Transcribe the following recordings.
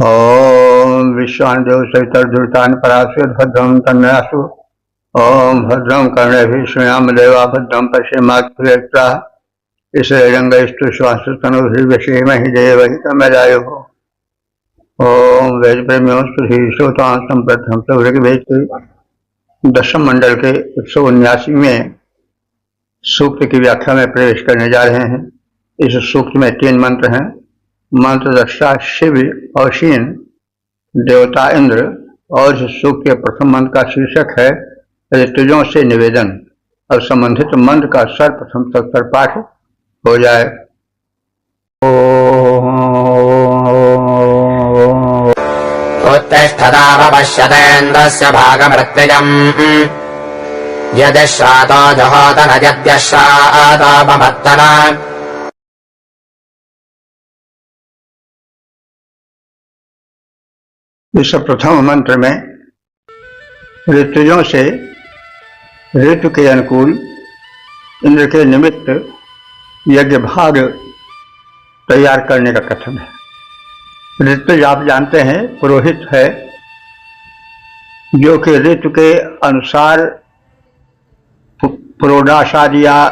ओम विश्वान्देव सहितर्दुर्तान् पराश्वेत भद्रं तन्नासु। ओम भद्रं कर्णेभिः श्रृणाम देवा भद्रं पश्येमाक्षुरेत्राः। ईश्वरंगस्तु श्वासतनुभिर्व्यसेमहि देवहितमेदायुः। ओम वेद प्रेम्योस्तु श्रोतां संप्रथम ऋग्वेद दशम मंडल के 179वें सूक्त की व्याख्या में प्रवेश करने जा रहे हैं। इस सूक्त में 3 मंत्र हैं। मंत्र दृष्टा शिव अवशीन देवता इंद्र, और इस सूक्त के प्रथम मंत्र का शीर्षक है ऋतुजों से निवेदन। अब संबंधित मंत्र का सर्वप्रथम सत्तर पाठ हो जाए। उत्तिष्ठतावपश्यतेन्द्रस्य भागमृत्युजम् यदि श्रातो जहोतन यद्यश्रातोपमत्तन। इस प्रथम मंत्र में ऋतुजों से ऋतु के अनुकूल इंद्र के निमित्त यज्ञ भाग तैयार करने का कथन है। ऋतुज आप जानते हैं पुरोहित है, जो कि ऋतु के अनुसार पुरोडाश आदि या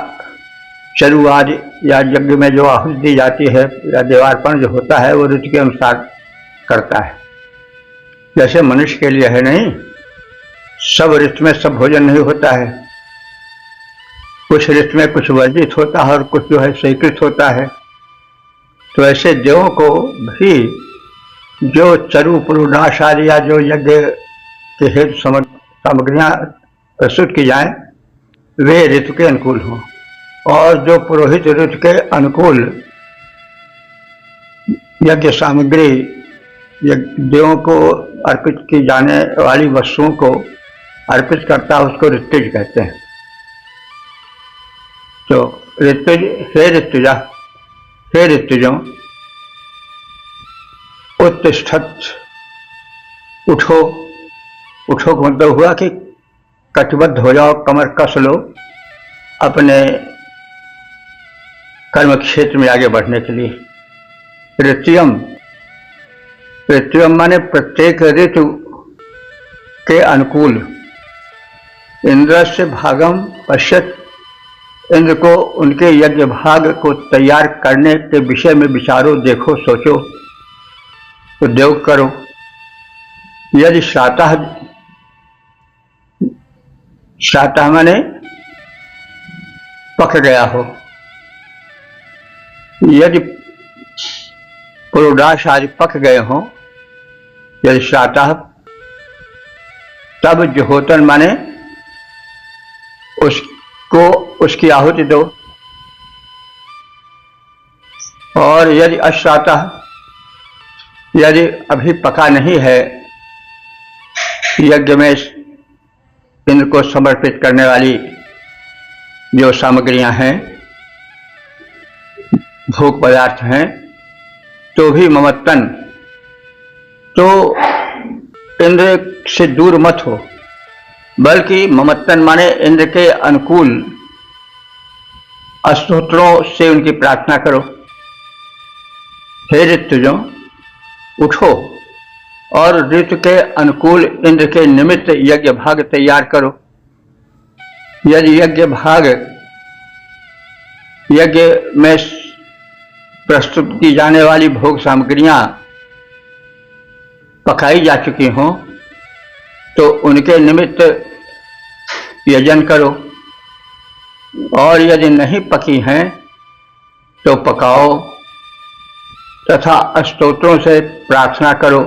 चरु आदि या यज्ञ में जो आहुति दी जाती है या देवार्पण जो होता है वो ऋतु के अनुसार करता है। जैसे मनुष्य के लिए है नहीं, सब ऋतु में सब भोजन नहीं होता है। कुछ ऋतु में कुछ वर्जित होता है और कुछ जो है स्वीकृत होता है। तो ऐसे देवों को भी जो चरु पुरोडाश आदि या जो यज्ञ के हेतु सामग्रियां प्रस्तुत की जाएं वे ऋतु के अनुकूल हों, और जो पुरोहित ऋतु के अनुकूल यज्ञ सामग्री देवों को अर्पित की जाने वाली वस्तुओं को अर्पित करता है, उसको ऋतुज कहते हैं। तो ऋतुज हे ऋतुजा हे ऋतुजों, उत्तिष्ठत उठो। उठो का मतलब हुआ कि कटिबद्ध हो जाओ, कमर कस लो अपने कर्म क्षेत्र में आगे बढ़ने के लिए। ऋतुयम, ऋतुयम माने प्रत्येक ऋतु के अनुकूल। इंद्र से भागम पश्यत, इंद्र को उनके यज्ञ भाग को तैयार करने के विषय में विचारो, देखो, सोचो, उद्योग करो। यदि श्रातः, श्रातः माने पक गया हो, यदि पुरोडाश आदि पक गए हों, यदि श्रातः, तब जहोतन माने उसको उसकी आहुति दो। और यदि अश्रातः, यदि अभी पका नहीं है, यज्ञ में इंद्र को समर्पित करने वाली जो सामग्रियां हैं, भोग पदार्थ हैं, तो भी ममत्तन, तो इंद्र से दूर मत हो, बल्कि ममत्तन माने इंद्र के अनुकूल स्तोत्रों से उनकी प्रार्थना करो। हे ऋतुजों, उठो और ऋतु के अनुकूल इंद्र के निमित्त यज्ञ भाग तैयार करो। यदि यज्ञ भाग यज्ञ में प्रस्तुत की जाने वाली भोग सामग्रियां पकाई जा चुकी हों, तो उनके निमित्त यजन करो, और यदि नहीं पकी हैं तो पकाओ तथा स्तोत्रों से प्रार्थना करो।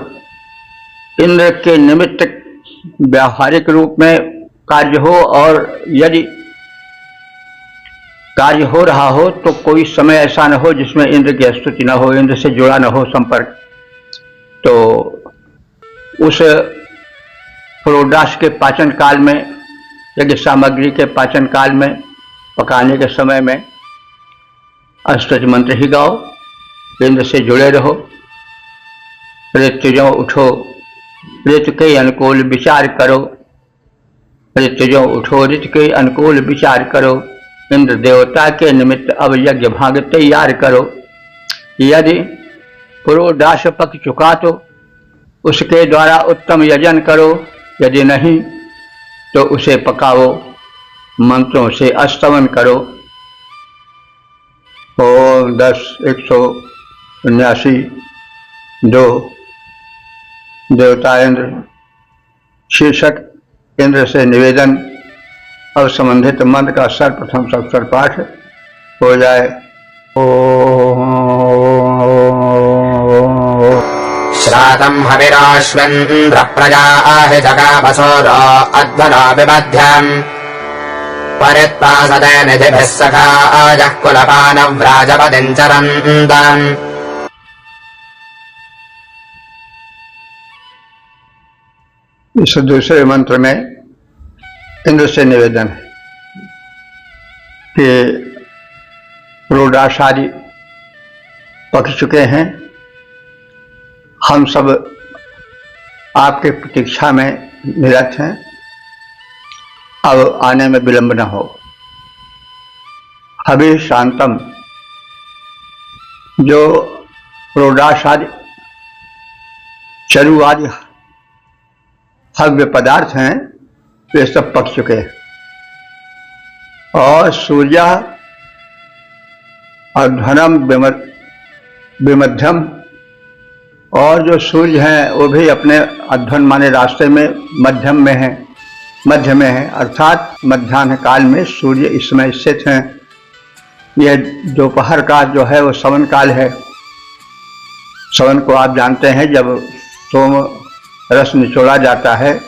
इंद्र के निमित्त व्यावहारिक रूप में कार्य हो, और यदि कार्य हो रहा हो तो कोई समय ऐसा न हो जिसमें इंद्र की स्तुति न हो, इंद्र से जुड़ा न हो संपर्क। तो उस पुरोडाश के पाचन काल में, यज्ञ सामग्री के पाचन काल में, पकाने के समय में स्तुति मंत्र ही गाओ, इंद्र से जुड़े रहो। ऋतुजों उठो, ऋतु के अनुकूल विचार करो। ऋतुजों उठो, ऋतु के अनुकूल विचार करो। इंद्र देवता के निमित्त अब यज्ञ भाग तैयार करो। यदि पुरोडाश पक चुका तो उसके द्वारा उत्तम यजन करो, यदि नहीं तो उसे पकाओ, मंत्रों से अस्तवन करो। ओम 10 179 2 देवता इंद्र शीर्षक इंद्र से निवेदन और संबंधित मंत्र का सर्वप्रथम सप्तर पाठ हो जाए। श्रातम् हविराश्वेन्द्र प्रजाहि जगामसोदो अध्वनो विबध्यम् परित्पासते निधिभिः सखाजः कुलपानव्राजपतिम् चरन्तम्। इस दूसरे मंत्र में इंद्र से निवेदन है कि रोडाशादी पक चुके हैं, हम सब आपके प्रतीक्षा में निरत हैं, अब आने में विलंब न हो। हवि शांतम, जो रोडाशादी चरु आदि हव्य पदार्थ हैं वे सब पक चुके हैं, और सूर्य और धनम विमध्यम, और जो सूर्य हैं वो भी अपने अध्वन माने रास्ते में मध्यम में है, मध्य में है, अर्थात मध्याह्न काल में सूर्य इस समय स्थित हैं। यह दोपहर का जो है वो सवन काल है। सवन को आप जानते हैं, जब सोम रस निचोड़ा जाता है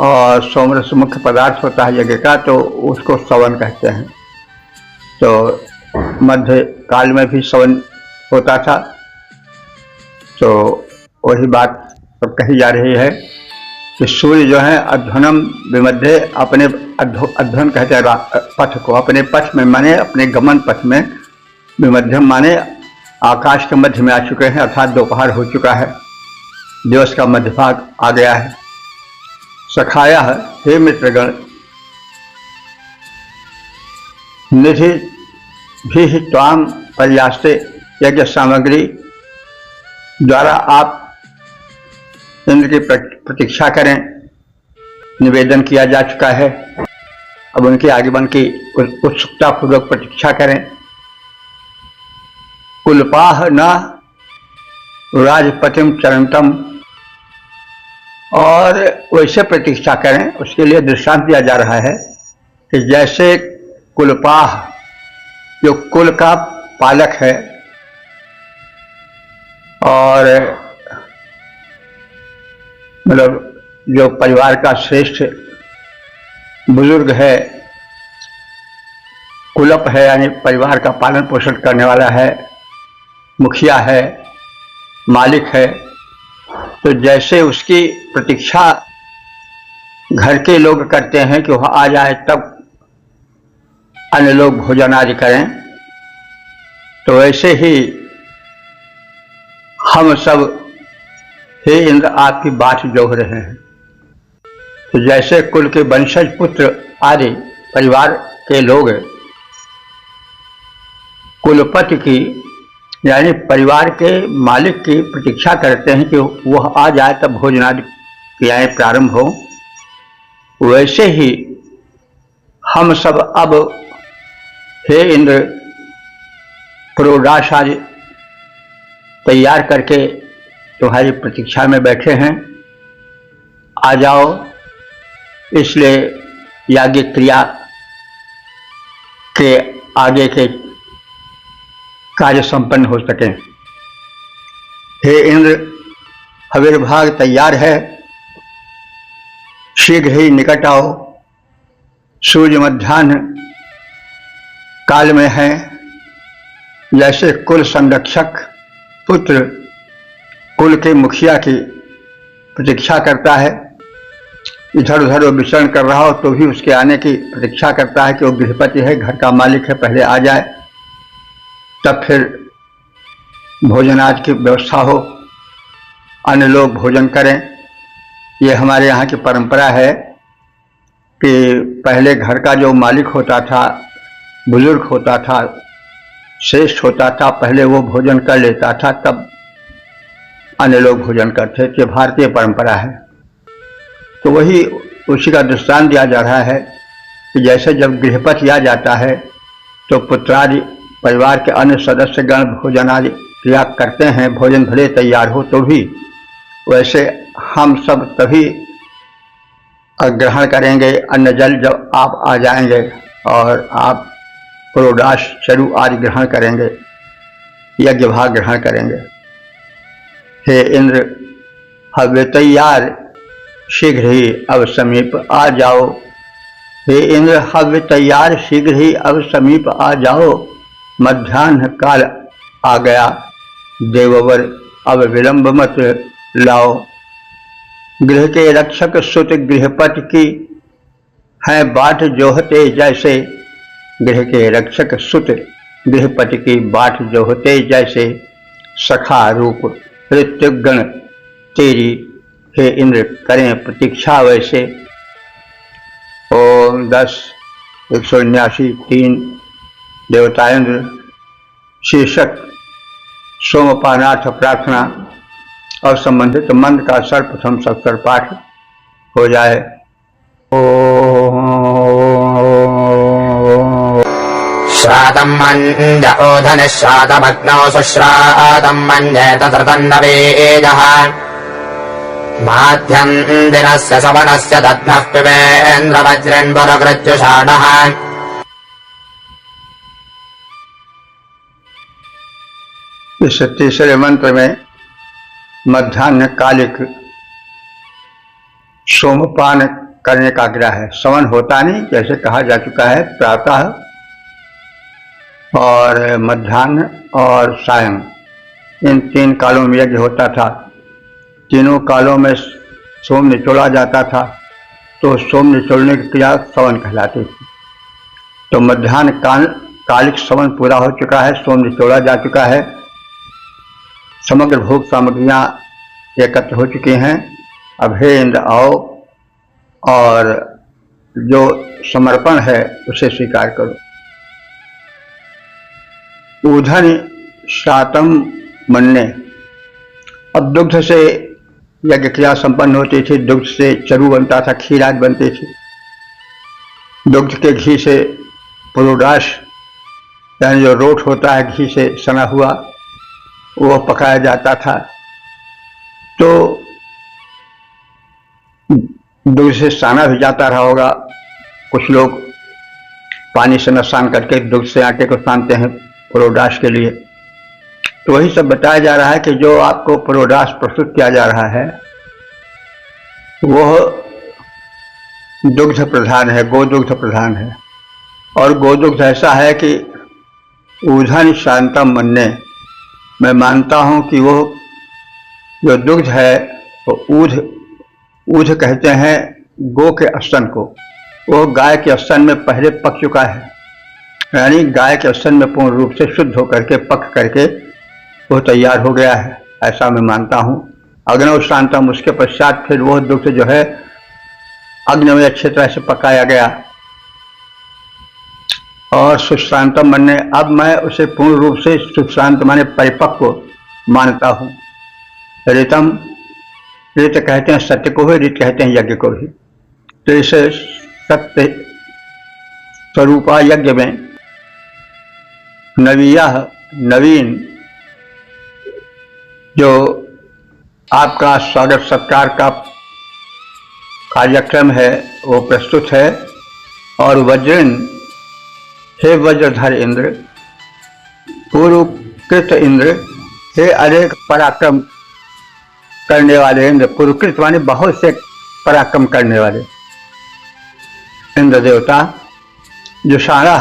और सोम रस मुख्य पदार्थ होता है यज्ञ का, तो उसको सवन कहते हैं। तो मध्य काल में भी सवन होता था, तो वही बात अब कही जा रही है कि सूर्य जो है अध्वनम विमध्य, अपने अध्वन कहते हैं पथ को, अपने पथ में माने अपने गमन पथ में, विमध्यम माने आकाश के मध्य में आ चुके हैं, अर्थात दोपहर हो चुका है, दिवस का मध्य भाग आ गया है। सखाया, हे मित्रगण, निधि भी त्वाम पर्यास्ते, यज्ञ सामग्री द्वारा आप इंद्र की प्रतीक्षा करें, निवेदन किया जा चुका है, अब उनके आगमन की उत्सुकता पूर्वक प्रतीक्षा करें। कुलपाह न राजपतिम चरणतम, और वैसे प्रतीक्षा करें, उसके लिए दृष्टांत दिया जा रहा है कि जैसे कुलपाह जो कुल का पालक है और मतलब जो परिवार का श्रेष्ठ बुजुर्ग है, कुलप है यानी परिवार का पालन पोषण करने वाला है, मुखिया है, मालिक है, तो जैसे उसकी प्रतीक्षा घर के लोग करते हैं कि वह आ जाए तब अन्य लोग भोजन आदि करें, तो वैसे ही हम सब हे इंद्र आपकी बात जोह रहे हैं। तो जैसे कुल के वंशज पुत्र आदि परिवार के लोग कुलपति की यानी परिवार के मालिक की प्रतीक्षा करते हैं कि वह आ जाए तब भोजनादि क्रियाएं प्रारंभ हो, वैसे ही हम सब अब हे इंद्र पुरोडाश आदि तैयार करके तुम्हारी प्रतीक्षा में बैठे हैं, आ जाओ, इसलिए याज्ञ क्रिया के आगे के कार्य संपन्न हो सके। हे इंद्र, हविर्भाग तैयार है, शीघ्र ही निकट आओ। सूर्य मध्याह्न काल में है, जैसे कुल संरक्षक पुत्र कुल के मुखिया की प्रतीक्षा करता है, इधर उधर वो विचरण कर रहा हो तो भी उसके आने की प्रतीक्षा करता है कि वो गृहपति है, घर का मालिक है, पहले आ जाए तब फिर भोजनादि की व्यवस्था हो, अन्य लोग भोजन करें। ये हमारे यहाँ की परंपरा है कि पहले घर का जो मालिक होता था, बुजुर्ग होता था, श्रेष्ठ होता था, पहले वो भोजन कर लेता था, तब अन्य लोग भोजन करते थे, भारतीय परंपरा है। तो वही उसी का दृष्टांत दिया जा रहा है कि जैसे जब गृहपति आ जाता है तो पुत्रादि परिवार के अन्य सदस्यगण भोजन आदि क्रिया करते हैं, भोजन भले तैयार हो तो भी, वैसे हम सब तभी ग्रहण करेंगे अन्न जल जब आप आ जाएंगे और आप पुरोडाश चरु आदि ग्रहण करेंगे, यज्ञ भाग ग्रहण करेंगे। हे इंद्र, हव्य तैयार शीघ्र ही अब समीप आ जाओ। हे इंद्र, हव्य तैयार शीघ्र ही अब समीप आ जाओ। मध्याह्न काल आ गया, देववर अब विलंब मत लाओ। गृह के रक्षक सुत गृहपति की है बाट जोहते जैसे। गृह के रक्षक सुत गृहपति की बाट जोहते जैसे। सखा रूप ऋत्युगण तेरी, हे इंद्र करें प्रतीक्षा वैसे। ओम 10 179 3 देवताएंद्र शीर्षक सोमपानार्थ प्रार्थना और संबंधित मंत्र का सर्वप्रथम सत्सर पाठ हो जाए। श्रातं मन्य ओधन श्रातमग्नौ सुश्रातं मन्येत तृतन्नवेदः। माध्यं दिनस्य सवनस्य दध्नः पिबेन्द्रवज्रेन्वरकृत्युषाणः। इस तीसरे मंत्र में मध्याह्न कालिक सोमपान करने का आग्रह है। सवन होता नहीं, जैसे कहा जा चुका है, प्रातः और मध्याह्न और सायं, इन 3 कालों में यज्ञ होता था। तीनों कालों में सोम निचोड़ा जाता था, तो सोम निचोड़ने की क्रिया सवन कहलाती थी। तो मध्याह्न कालिक सवन पूरा हो चुका है, सोम निचोड़ा जा चुका है, समग्र भोग सामग्रियां एकत्र हो चुकी हैं। अब हे इंद्र आओ और जो समर्पण है उसे स्वीकार करो। ऊधन श्रातम मन्ने, अब दुग्ध से यज्ञ क्रिया संपन्न होती थी, दुग्ध से चरु बनता था, खीर आदि बनती थी। दुग्ध के घी से पुरोडाश यानी जो रोट होता है घी से सना हुआ, वो पकाया जाता था। तो दूध से साना भी जाता रहा होगा, कुछ लोग पानी से न सान करके दूध से आटे को सानते हैं पुरोडाश के लिए। तो वही सब बताया जा रहा है कि जो आपको पुरोडाश प्रस्तुत किया जा रहा है वह दुग्ध प्रधान है, गोदुग्ध प्रधान है। और गोदुग्ध ऐसा है कि ऊधन शांतम मन्ने, मैं मानता हूं कि वो जो दुग्ध है वो ऊध कहते हैं गो के स्तन को, वो गाय के स्तन में पहले पक चुका है, यानी गाय के स्तन में पूर्ण रूप से शुद्ध होकर के पक करके वो तैयार हो गया है, ऐसा मैं मानता हूँ। अग्नौ शांतम, उसके पश्चात फिर वो दुग्ध जो है अग्नि में अच्छी तरह से पकाया गया और सुशांतम माने, अब मैं उसे पूर्ण रूप से सुशांत माने परिपक्व मानता हूँ। ऋतम, ऋत कहते हैं सत्य को ही, ऋत कहते हैं यज्ञ को ही। तो इस सत्य स्वरूपा यज्ञ में नवीन जो आपका स्वागत सत्कार का कार्यक्रम है वो प्रस्तुत है। और वज्रन, हे वज्रधर इंद्र, पूर्वकृत इंद्र, हे अनेक पराक्रम करने वाले इंद्र, पूर्वकृत माने बहुत से पराक्रम करने वाले इंद्र देवता, जो सारा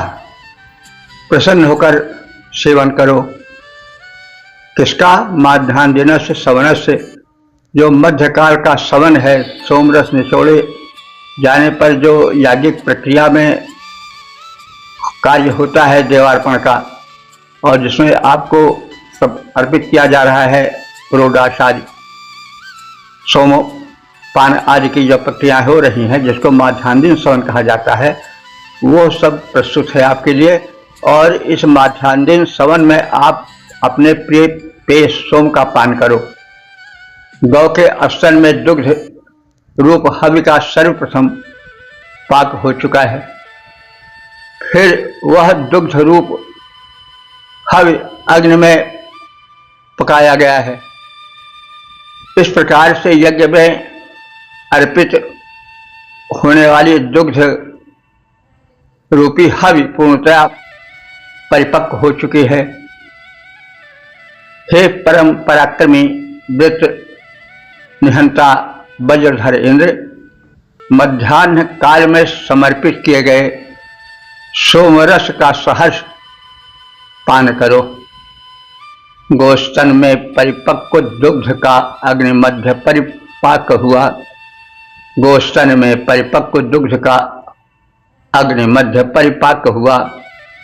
प्रसन्न होकर सेवन करो। किसका? माध्याह्न दिन से सवन से, जो मध्यकाल का सवन है, सोमरस निचोड़े जाने पर जो याज्ञिक प्रक्रिया में कार्य होता है देवार्पण का, और जिसमें आपको सब अर्पित किया जा रहा है पुरोडाश आदि सोमपान आदि की जो प्रक्रियाएं हो रही हैं, जिसको माध्याह्न दिन सवन कहा जाता है, वो सब प्रस्तुत है आपके लिए। और इस माध्याह्न दिन सवन में आप अपने प्रिय पेय सोम का पान करो। गौ के स्तन में दुग्ध रूप हवि का सर्वप्रथम पाक हो चुका है। फिर वह दुग्ध रूप हवि अग्नि में पकाया गया है। इस प्रकार से यज्ञ में अर्पित होने वाली दुग्ध रूपी हवि पूर्णतया परिपक्व हो चुकी है। हे परम पराक्रमी वृत्त निहंता वज्रधर इंद्र, मध्याह्न काल में समर्पित किए गए सोमरस का सहर्ष पान करो। गोस्तन में परिपक्व दुग्ध का अग्नि मध्य परिपाक हुआ। गोस्तन में परिपक्व दुग्ध का अग्नि मध्य परिपाक हुआ।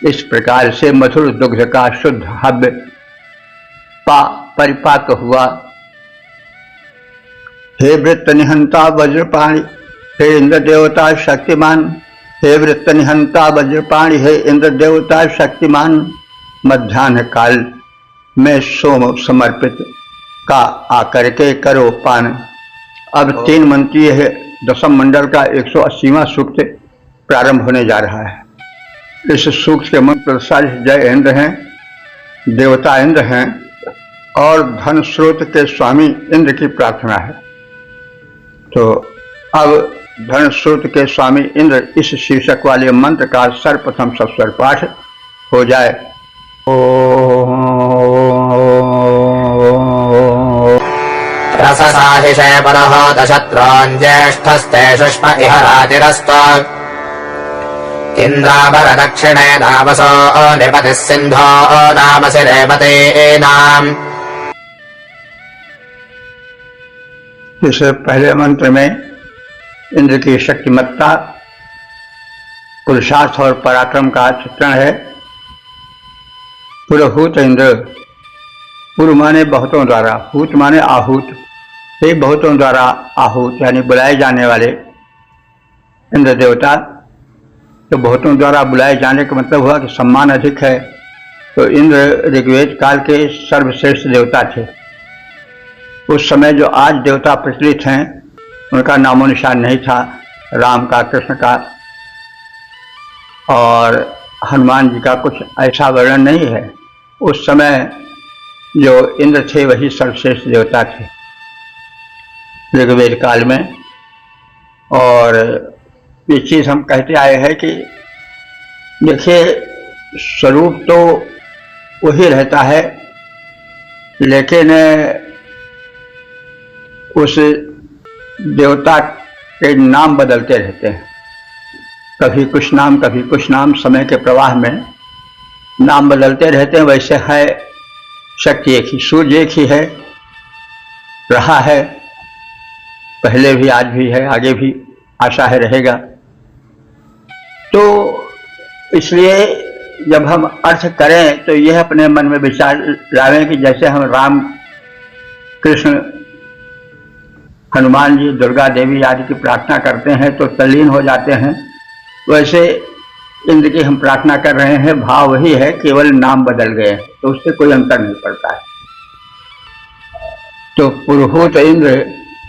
इस प्रकार से मधुर दुग्ध का शुद्ध हव्य परिपाक हुआ। हे वृत्त निहंता वज्रपाणि, हे इंद्र देवता शक्तिमान। हे वृत्त निहंता वज्रपाणि, हे इंद्र देवता शक्तिमान। मध्याह्न काल में सोम समर्पित का आकर के करो पान। अब 3 मंत्रीय है दशम मंडल का 180वां सूक्त प्रारंभ होने जा रहा है। इस सूक्त के मंत्र जय इंद्र हैं, देवता इंद्र हैं और धन स्रोत के स्वामी इंद्र की प्रार्थना है। तो अब धन स्रोत के स्वामी इंद्र इस शीर्षक वाले मंत्र का सर्वप्रथम सस्वर पाठ हो जाए। रससाहिषे परहोत शत्रून् ज्येष्ठस्ते शुष्म इह रातिरस्त इन्द्राभर दक्षिणे नावसो निपतिः सिन्धो नामसि रेवतीनाम्। इस पहले मंत्र में इंद्र की शक्तिमत्ता, पुरुषार्थ और पराक्रम का चित्रण है। पुरहूत इंद्र, पुर माने बहुतों द्वारा, हूत माने आहूत, हे बहुतों द्वारा आहूत यानी बुलाए जाने वाले इंद्र देवता। तो बहुतों द्वारा बुलाए जाने का मतलब हुआ कि सम्मान अधिक है। तो इंद्र ऋग्वेद काल के सर्वश्रेष्ठ देवता थे। उस समय जो आज देवता प्रचलित हैं उनका नामो निशान नहीं था, राम का, कृष्ण का और हनुमान जी का कुछ ऐसा वर्णन नहीं है। उस समय जो इंद्र थे वही सर्वश्रेष्ठ देवता थे ऋग्वेद काल में। और ये चीज़ हम कहते आए हैं कि देखिए, स्वरूप तो वही रहता है, लेकिन उस देवता के नाम बदलते रहते हैं। कभी कुछ नाम कभी कुछ नाम, समय के प्रवाह में नाम बदलते रहते हैं। वैसे है शक्ति एक ही, सूर्य एक ही है, रहा है पहले भी, आज भी है, आगे भी आशा है रहेगा। तो इसलिए जब हम अर्थ करें तो यह अपने मन में विचार लावें कि जैसे हम राम, कृष्ण, हनुमान जी, दुर्गा देवी आदि की प्रार्थना करते हैं तो तल्लीन हो जाते हैं, वैसे इंद्र की हम प्रार्थना कर रहे हैं, भाव वही है, केवल नाम बदल गए हैं, तो उससे कोई अंतर नहीं पड़ता है। तो पुरुहूत इंद्र,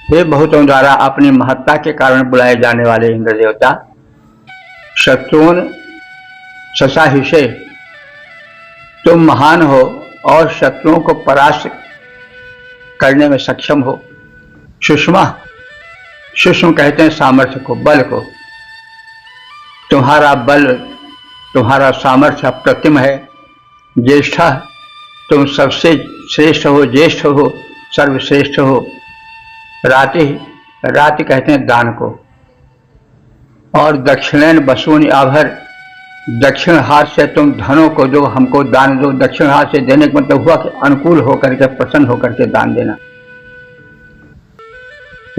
हे बहुतों द्वारा अपनी महत्ता के कारण बुलाए जाने वाले इंद्र देवता। शत्रुन ससाहिषे, तुम महान हो और शत्रुओं को परास्त करने में सक्षम हो। सुषमा, सुषम कहते हैं सामर्थ्य को, बल को। तुम्हारा बल, तुम्हारा सामर्थ्य अप्रतिम है। ज्येष्ठा, तुम सबसे श्रेष्ठ हो, ज्येष्ठ हो, सर्वश्रेष्ठ हो। राति, राति कहते हैं दान को। और दक्षिणेन बसूनि आभर, दक्षिण हाथ से तुम धनों को जो हमको दान दो। दक्षिण हाथ से देने का मतलब हुआ कि अनुकूल होकर के, प्रसन्न होकर के दान देना।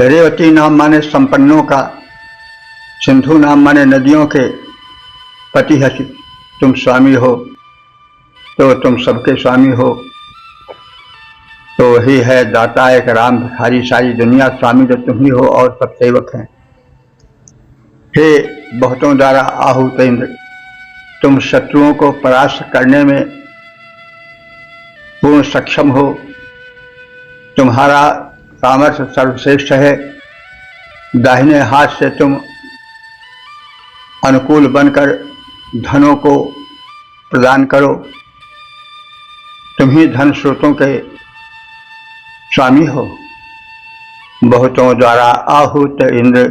रेवती नाम माने संपन्नों का, सिंधु नाम माने नदियों के पति है। तुम स्वामी हो तो तुम सबके स्वामी हो। तो वही है दाता एक राम भिखारी, सारी दुनिया स्वामी तो तुम ही हो और सब सेवक हैं। हे बहुतों द्वारा आहूत इंद्र, तुम शत्रुओं को परास्त करने में पूर्ण सक्षम हो। तुम्हारा सामर्थ्य सर्वश्रेष्ठ है। दाहिने हाथ से तुम अनुकूल बनकर धनों को प्रदान करो। तुम ही धन स्रोतों के स्वामी हो। बहुतों द्वारा आहूत इंद्र,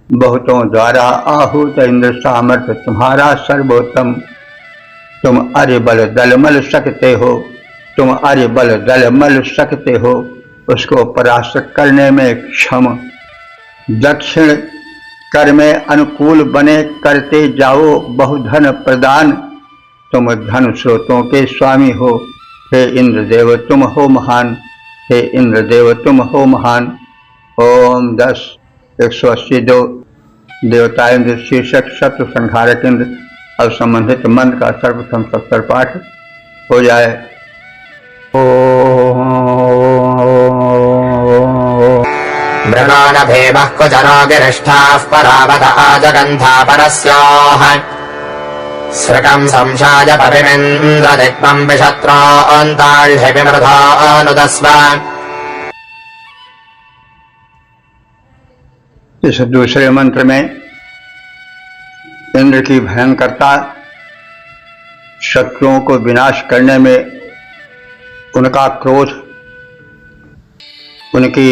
बहुतों द्वारा आहूत इंद्र सामर्थ्य तुम्हारा सर्वोत्तम। तुम अर्य बल दलमल सकते हो, तुम अर्य बल दलमल सकते हो। उसको परास्त करने में क्षम। दक्षिण कर में अनुकूल बने करते जाओ बहुधन प्रदान। तुम धन स्रोतों के स्वामी हो। हे इंद्रदेव तुम हो महान, हे इंद्रदेव तुम हो महान। ओम 10 182 देवता इंद्र शीर्षक शत्रु संहारक इंद्र। अब संबंधित मंत्र का सर्वप्रथम 70 पाठ हो जाए। मृगानभेमः कुजरो गिरिष्ठाः परावत आजगन्धा परस्योः सृकम् संशाय परिमिन्द्रदिक्पम् विशत्रोऽन्ताह्यविमृधानुदस्व। इस दूसरे मंत्र में इंद्र की भयंकरता, शत्रुओं को विनाश करने में उनका क्रोध, उनकी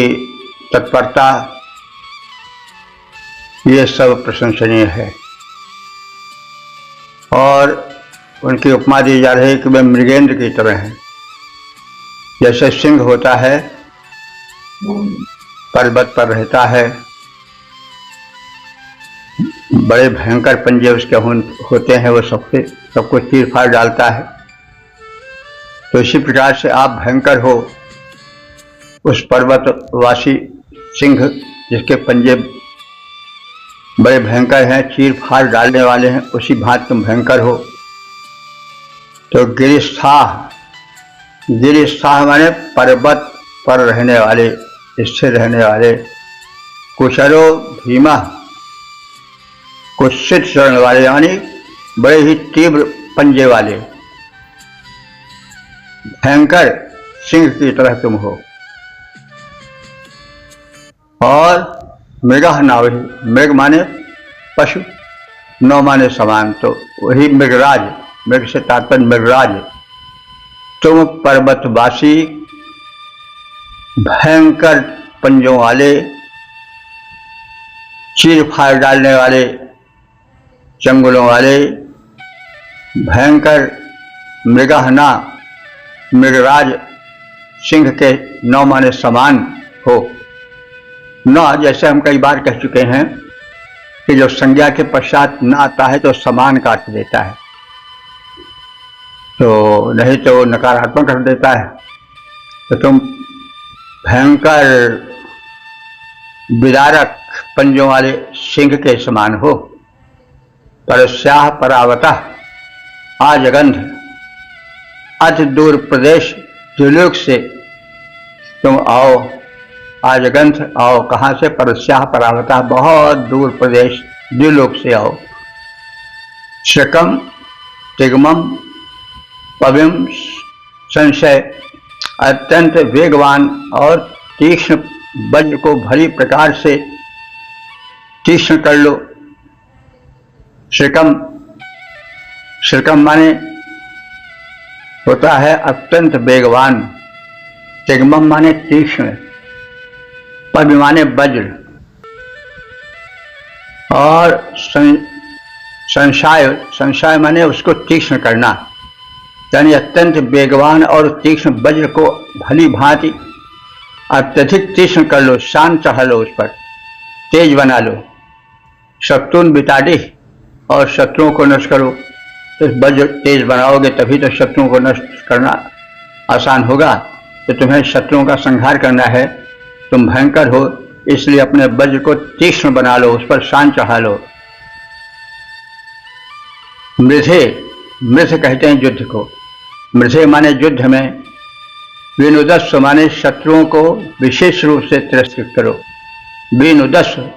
तत्परता, ये सब प्रशंसनीय है। और उनकी उपमा दी जा रही है कि वे मृगेंद्र की तरह हैं। जैसे सिंह होता है, पर्वत पर रहता है, बड़े भयंकर पंजे उसके होते हैं, वो सबको चीर फाड़ डालता है। तो इसी प्रकार से आप भयंकर हो। उस पर्वतवासी सिंह जिसके पंजे बड़े भयंकर हैं, चीर फाड़ डालने वाले हैं, उसी भांति तुम भयंकर हो। तो गिरिस्थाह माने पर्वत पर रहने वाले, स्थिर रहने वाले। कुशरो भीमा, कुत्सित चरण वाले यानी बड़े ही तीव्र पंजे वाले। भयंकर सिंह की तरह तुम हो। और मृगः नावहि, मृग माने पशु, नौ माने समान, तो वही मृगराज, मृग से तात्पर्य मृगराज। तुम पर्वतवासी, भयंकर पंजों वाले, चीर फाड़ डालने वाले, चंगुलों वाले, भयंकर मृगहना, मृगराज सिंह के 9 माने समान हो। 9 जैसे हम कई बार कह चुके हैं कि जो संज्ञा के पश्चात न आता है तो समान काट देता है, तो नहीं तो नकारात्मक कर देता है। तो तुम भयंकर विदारक पंजों वाले सिंह के समान हो। परस्याह परावतः आजगंध, अति दूर प्रदेश द्युलोक से तुम आओ। आजगंध आओ, कहाँ से? परस्याह परावतः, बहुत दूर प्रदेश द्युलोक से आओ। शकम तिगमम पविम संशय, अत्यंत वेगवान और तीक्ष्ण वज्र को भली प्रकार से तीक्ष्ण कर लो। श्रिकम, श्रिकम माने होता है अत्यंत वेगवान, तिगमम माने तीक्ष्ण, पवि माने वज्र, और संशय, संशय माने उसको तीक्ष्ण करना, यानी अत्यंत वेगवान और तीक्ष्ण वज्र को भली भांति अत्यधिक तीक्ष्ण कर लो, शान चढ़ा लो, उस पर तेज बना लो। शत्रुन बिताड़ी, और शत्रुओं को नष्ट करो। तो वज्र तेज बनाओगे तभी तो शत्रुओं को नष्ट करना आसान होगा। तो तुम्हें शत्रुओं का संहार करना है, तुम भयंकर हो, इसलिए अपने वज्र को तीक्ष्ण बना लो, उस पर शान चढ़ा लो। मृधे, मृध कहते हैं युद्ध को। मृधे माने युद्ध में, विनुदस्व माने शत्रुओं को विशेष रूप से तिरस्कृत करो। विनुदस्व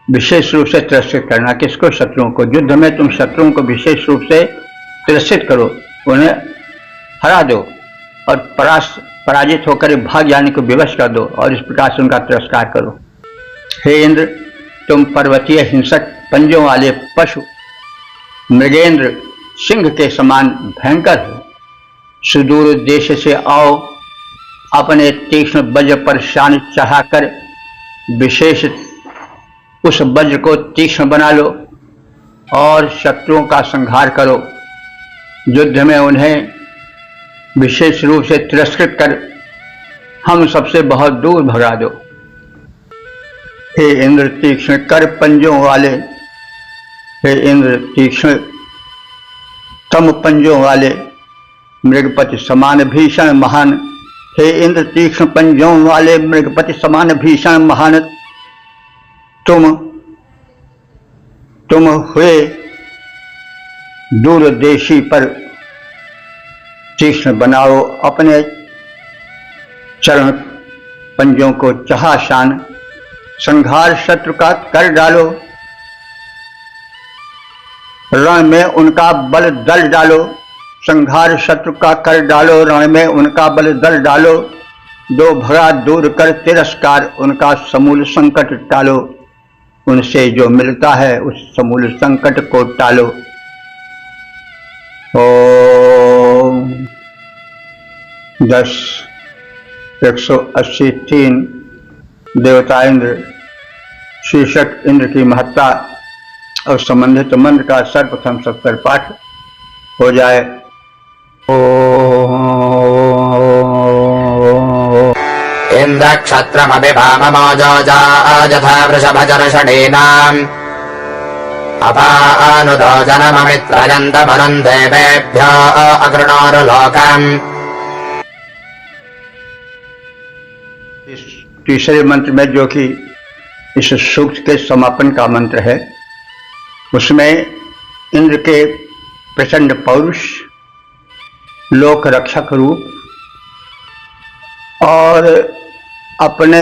विशेष रूप से तिरस्कृत करना, किसको? शत्रुओं को। युद्ध में तुम शत्रुओं को विशेष रूप से तिरस्कृत करो, उन्हें हरा दो। और पराजित होकर भाग जाने को विवश कर दो और इस प्रकार से उनका तिरस्कार करो। हे इंद्र, तुम पर्वतीय हिंसक पंजों वाले पशु मृगेंद्र सिंह के समान भयंकर हो। सुदूर देश से आओ, अपने तीक्ष्ण वज्र पर शान चढ़ाकर विशेष उस वज्र को तीक्ष्ण बना लो और शत्रुओं का संहार करो। युद्ध में उन्हें विशेष रूप से तिरस्कृत कर हम सबसे बहुत दूर भगा दो। हे इंद्र तीक्ष्ण कर पंजों वाले, हे इंद्र तीक्ष्ण तम पंजों वाले, मृगपति समान भीषण महान। हे इंद्र तीक्ष्ण पंजों वाले, मृगपति समान भीषण महान, तुम हुए दूरदेशी पर तीक्ष्ण बनाओ अपने चरण पंजों को चहा शान। संहार शत्रु का कर डालो, रण में उनका बल दल डालो। संहार शत्रु का कर डालो, रण में उनका बल दल डालो। दो भगा दूर कर तिरस्कार, उनका समूल संकट टालो। उनसे जो मिलता है उस समूल संकट को टालो। ओम 10 183 देवता इंद्र शीर्षक इंद्र की महत्ता और संबंधित मंत्र का सर्वप्रथम 70 पाठ हो जाए। इंद्र क्षत्रमभिभाममोजोजायथा वृषभजनषणीनाम् अपानुदोजनममित्रयन्तमरुन् देवेभ्यो अकृणोरुलोकम्। इस तीसरे मंत्र में, जो कि इस सूक्त के समापन का मंत्र है, उसमें इंद्र के प्रचंड पौरुष, लोक रक्षक रूप और अपने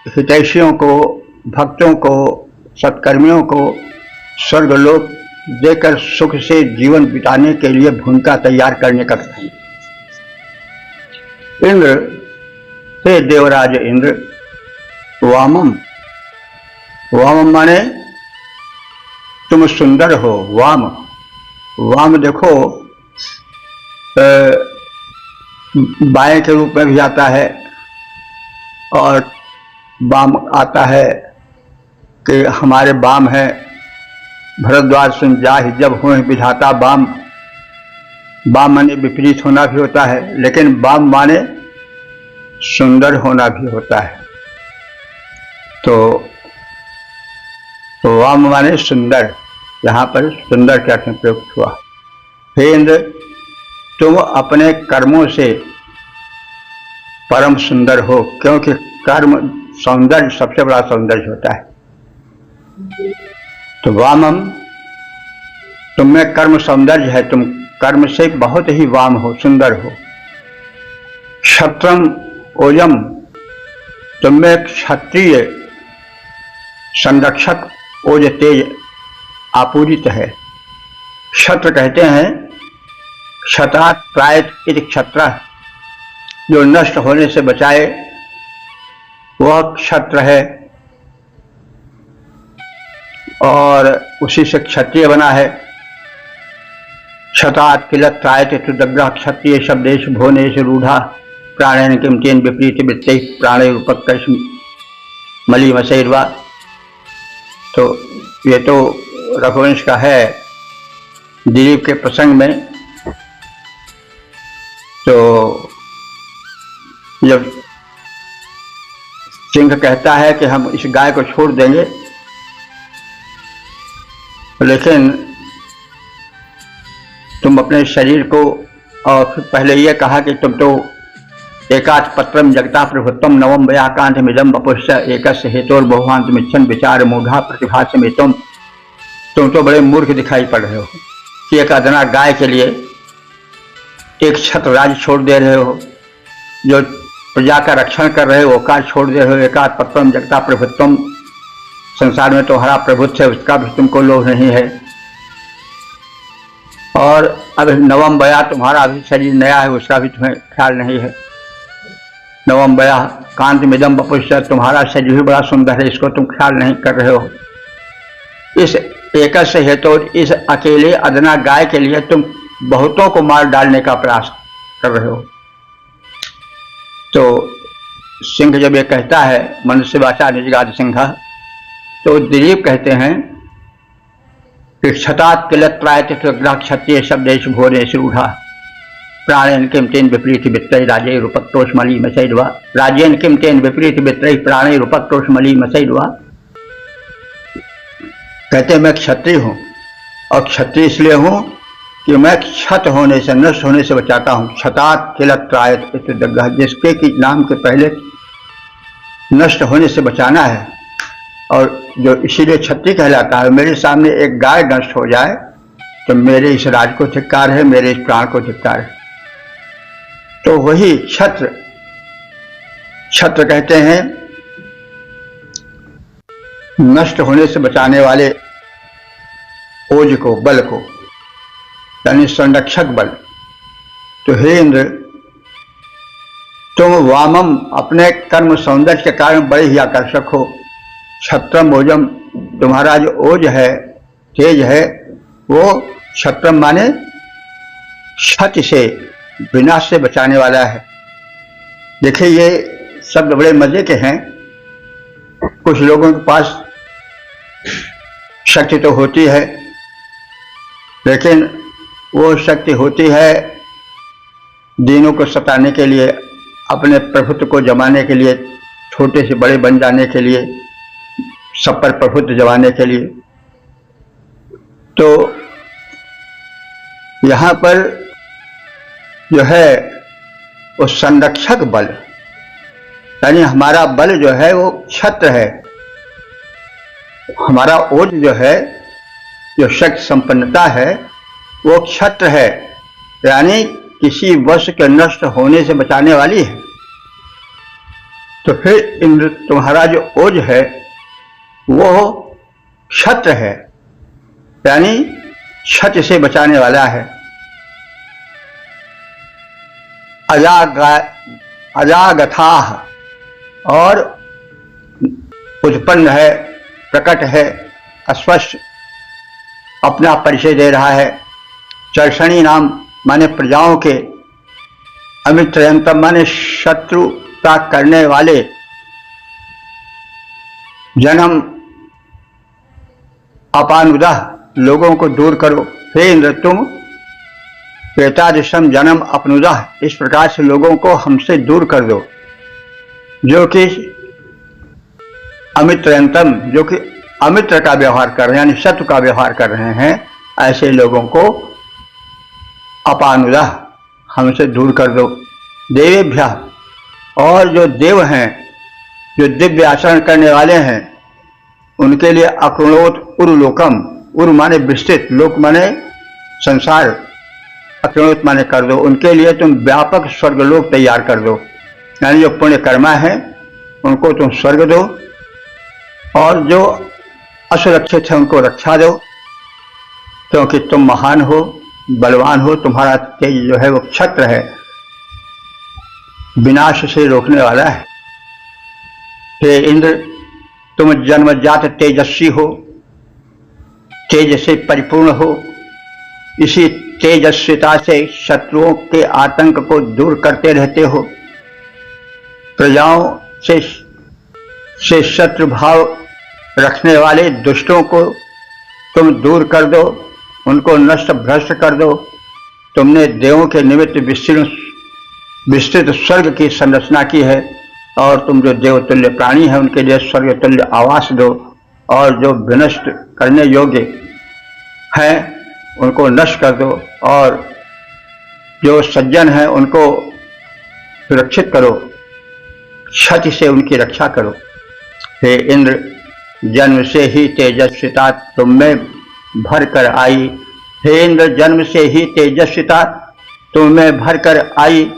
हितैषियों को, भक्तों को, सत्कर्मियों को स्वर्गलोक देकर सुख से जीवन बिताने के लिए भूमिका तैयार करने का कथन। इंद्र, हे देवराज इंद्र, वामम, वाम माने तुम सुंदर हो। वाम, वाम देखो बाएं के रूप में भी आता है और वाम आता है कि हमारे वाम है। भरद्वाज सुन जाहि जब हो विधाता वाम, वाम माने विपरीत होना भी होता है, लेकिन वाम माने सुंदर होना भी होता है। तो वाम माने सुंदर, यहाँ पर सुंदर के अर्थ में प्रयुक्त हुआ। हे इंद्र, तुम अपने कर्मों से परम सुंदर हो, क्योंकि कर्म सौंदर्य सबसे बड़ा सौंदर्य होता है। तो वामम, तुम में कर्म सौंदर्य है, तुम कर्म से बहुत ही वाम हो, सुंदर हो। क्षत्रम ओजम, तुम में क्षत्रिय संरक्षक ओज तेज आपूरित है। क्षत्र कहते हैं क्षत्रात् त्रायत इति क्षत्रः, जो नष्ट होने से बचाए वह क्षत्र है और उसी से क्षत्रिय बना है। क्षत्रात् किल त्रायत तुदग्रः क्षत्रिय शब्देश भुवनेश रूढ़ा प्राणेन किम तेन विपरीत वृत्तैः प्राणे उपकर्ष मलीमसैर्वा। तो ये तो रघुवंश का है, दिलीप के प्रसंग में। तो जब सिंह कहता है कि हम इस गाय को छोड़ देंगे, लेकिन तुम अपने शरीर को, और पहले ये कहा कि तुम तो एकाच पत्रम जगता प्रभुत्वम नवम व्याकांत मिदम वपुष्य एकस्य हेतोर्बहुहांत मिच्छन विचार मूढ़ा प्रतिभास में तुम तो बड़े मूर्ख दिखाई पड़ रहे हो कि एक अदना गाय के लिए एक छत्र राज्य छोड़ दे रहे हो, जो प्रजा का रक्षण कर रहे हो वो कार्य छोड़ दे रहे हो। एकाच पत्रम जगता प्रभुत्वम, संसार में तुम्हारा प्रभुत्व है, उसका भी तुमको लोभ नहीं है। और अब नवम बया तुम्हारा भी शरीर नया है, उसका भी तुम्हें ख्याल नहीं है। नवम बया कांत मिदम बपुष्य, तुम्हारा शरीर भी बड़ा सुंदर है, इसको तुम ख्याल नहीं कर रहे हो। इस एक से हेतु इस अकेले अदना गाय के लिए तुम बहुतों को मार डालने का प्रयास कर रहे हो। तो सिंह जब ये कहता है मनुष्य वाचा निजगाद सिंह, तो दिलीप कहते हैं कि क्षतात किलत्रायत क्षत्रिय शब्देश भोरेश रूढ़ा प्राणेन किम तेन विपरीत वित्रय राजे रूपक्रोशमली मसैडवा राज्यन किम तेन विपरीत वित्रय प्राणे रूपक्रोशमली मसैडवा। कहते हैं मैं क्षत्रिय हूँ, और क्षत्रिय इसलिए हूँ कि मैं क्षत होने से, नष्ट होने से बचाता हूँ। क्षतात किलत्रायत, जिसके कि नाम के पहले नष्ट होने से बचाना है, और जो इसीलिए क्षत्रिय कहलाता है। मेरे सामने एक गाय नष्ट हो जाए तो मेरे इस राज को धिक्कार है, मेरे इस प्राण को धिक्कार है। तो वही क्षत्र, क्षत्र कहते हैं नष्ट होने से बचाने वाले ओज को, बल को, यानी संरक्षक बल। तो हे इंद्र, तुम वामम अपने कर्म सौंदर्य के कारण बड़े ही आकर्षक हो। क्षत्रम ओजम, तुम्हारा जो ओज है, तेज है, वो क्षत्रम माने क्षति से, विनाश से बचाने वाला है। देखिए ये शब्द बड़े मजे के हैं। कुछ लोगों के पास शक्ति तो होती है, लेकिन वो शक्ति होती है दीनों को सताने के लिए, अपने प्रभुत्व को जमाने के लिए, छोटे से बड़े बन जाने के लिए, सब पर प्रभुत्व जमाने के लिए। तो यहाँ पर जो है वो संरक्षक बल, यानी हमारा बल जो है वो क्षत्र है। हमारा ओज जो है, जो शक्ति संपन्नता है, वो क्षत्र है, यानी किसी वस्तु के नष्ट होने से बचाने वाली है। तो फिर इंद्र, तुम्हारा जो ओज है वो क्षत्र है, यानी क्षत्र से बचाने वाला है। अजागथाह, और उत्पन्न है, प्रकट है, अस्पष्ट अपना परिचय दे रहा है। चर्षणी नाम माने प्रजाओं के, अमित्रयंतम माने शत्रुता करने वाले, जन्म अपानुदह लोगों को दूर करो। हे इंद्र, तुम प्रेतादिशम जन्म अपनुदह, इस प्रकार से लोगों को हमसे दूर कर दो, जो कि अमित्रयंतम, जो कि अमित्र का व्यवहार कर रहे हैं, यानी शत्रु का व्यवहार कर रहे हैं, ऐसे लोगों को अपानुदह हमसे दूर कर दो। देवेभ्य, और जो देव हैं, जो दिव्य आचरण करने वाले हैं, उनके लिए अकृणोत उर्लोकम, उर माने विस्तृत, लोक माने संसार, अकृणोत माने कर दो, उनके लिए तुम व्यापक स्वर्गलोक तैयार कर दो। यानी जो पुण्य कर्मा है उनको तुम स्वर्ग दो, और जो असुरक्षित है उनको रक्षा दो, क्योंकि तुम महान हो, बलवान हो, तुम्हारा तेज जो है वो क्षत्र है, विनाश से रोकने वाला है। हे इंद्र, तुम जन्मजात तेजस्वी हो, तेज से परिपूर्ण हो, इसी तेजस्विता से शत्रुओं के आतंक को दूर करते रहते हो। प्रजाओं से शत्रु भाव रखने वाले दुष्टों को तुम दूर कर दो, उनको नष्ट भ्रष्ट कर दो। तुमने देवों के निमित्त विस्तृत स्वर्ग की संरचना की है, और तुम जो देवतुल्य प्राणी है उनके लिए स्वर्ग तुल्य आवास दो, और जो विनष्ट करने योग्य हैं उनको नष्ट कर दो, और जो सज्जन हैं उनको सुरक्षित करो, क्षति से उनकी रक्षा करो। हे इंद्र, जन्म से ही तेजस्विता तुम में भर कर आई। हे इंद्र, जन्म से ही तेजस्विता तुम में भर कर आई।